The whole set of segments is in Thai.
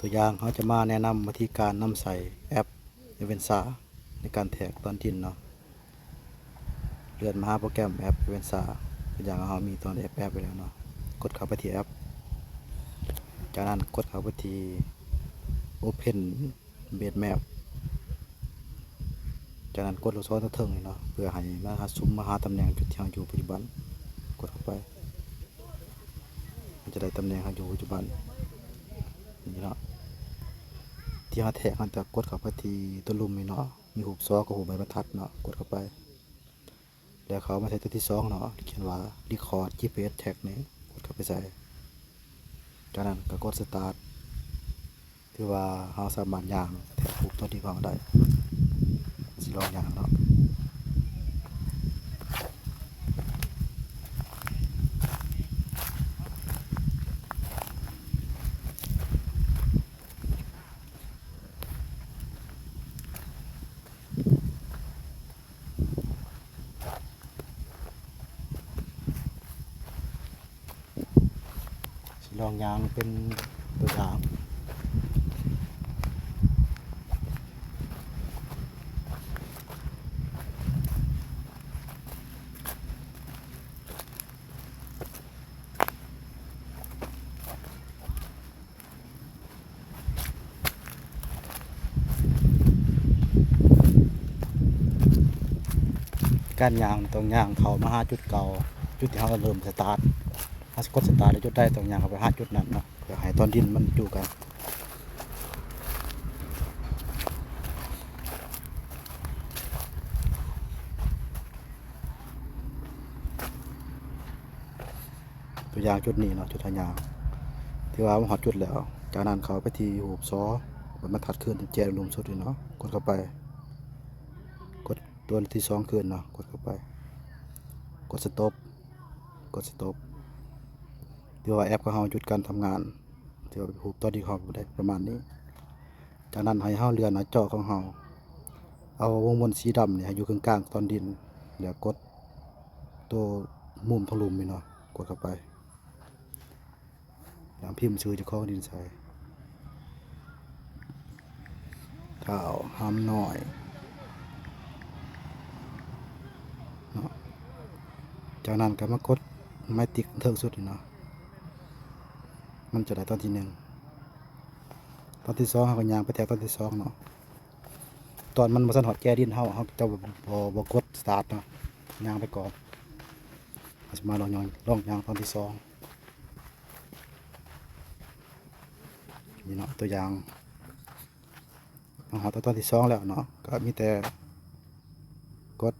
ตัวอย่างเขาจะมาแนะนำวิธีการนำใส่แอปเอเวนซ่าในการแทรกตอนดินเนาะเลื่อนมาหาโปรแกรมแอปเอเวนซ่าตัวอย่างเขามีตอนแอปไปแล้วเนาะกดเข้าไปที่แอปจากนั้นกดเข้าไปที่ Open Base Map จากนั้นกดลูกศรตะเทิงเนาะเพื่อให้มาซูมมาหาตำแหน่งจุดที่เราอยู่ปัจจุบันกดเข้าไปมันจะได้ตำแหน่งเราอยู่ปัจจุบันนี่เนาะที่เราแทรกมันจะกดเข้าไปที่ตัวลุ่มนี่เนาะมีหูซอกับหูใบบรรทัดเนาะกดเข้าไปแล้วเขามาใส่ตัวที่2เนาะเขียนว่า Record GPS Tag นี่กดเข้าไปใส่จากนั้นก็กด Start คือว่าเราสามารถย่างแทรกหูตัวที่ของได้สิลองย่างเนาะลองยางเป็นตัวอย่างการยางตรงยางเขามาหาจุดเก่าจุดที่เราเริ่มสตาร์ทถ้ากดสตาร์ทแล้วจุดได้ตรงยางเขาไปหาจุดนั้นเนาะเพื่อให้ตอนดินมันอยู่กันตัวอย่างจุดนี้เนาะจุดทางยางที่ว่ามันหอดจุดแล้วจากนั้นเขาไปที่หูซอบนบรรทัดขึ้นแจลงสุดเนาะกดเข้าไปกดตัวที่2ขึ้นเนาะกดเข้าไปกดสต็อปกดสต็อปที่ว่าแอปของเราหยุดการทำงานที่ว่าหูตอนที่เขาได้ประมาณนี้จากนั้นให้เราเลื่อนหน้าจอของเราเอาวงบนสีดำเนี่ยอยู่กลางๆตอนดินแล้วกดตัวมุมทะลุมนี่เนาะกดเข้าไปแล้วพิมพ์ชื่อเจ้าของดินใส่ข้าวห้ามน้อยเนาะจากนั้นก็มากดไม้ติ๊กเทิงสุดเนาะมันจะได้ตอนที่1ตอนที่2เขาก็ย่างไปแทกตอนที่2เนาะตอนมันมาสั่นหอดแก่ดินเขาจะบ่กดสตาร์ทเนาะย่างไปก่อนเราจะมาลองย่างตอนที่2นี่เนาะตัวอย่างหาตอนที่2แล้วเนาะก็มีแต่กด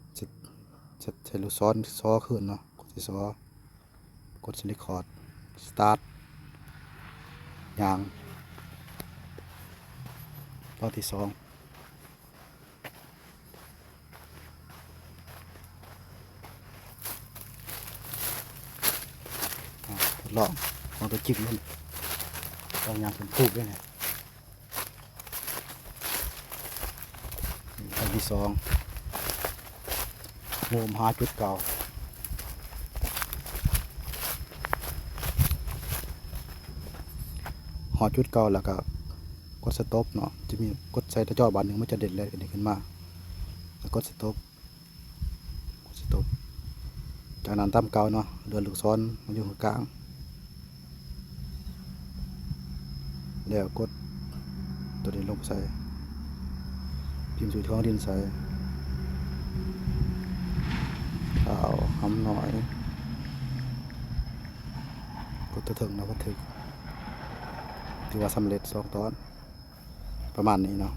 ใช้ลูกศรซ้อขึ้นเนาะกดที่ซ้อกดสลิคอร์ดสตาร์ทย่างตอนที่2ทดลองของตัวจิ๊กนี่ลองย่างเป็นทูบด้วยเนี่ยตอนที่2โฮมหาจุดเก่าหอจุดเก่าแล้วก็กดสต็อปเนาะจะมีกดใส่ตะจอบานหนึ่งมันจะเด่นเลยขึ้นมาแล้วกดสต็อปจากนั้นตามเก่าเนาะเดินลูกศรมันอยู่กลางแล้วกดตัวนี้ลงใส่พิมพ์สูตรของดินใส่ข้าวหอมหน่อยกดตัวถึงนะกดถึงถือว่าสำเร็จ2 ตอนประมาณนี้เนาะ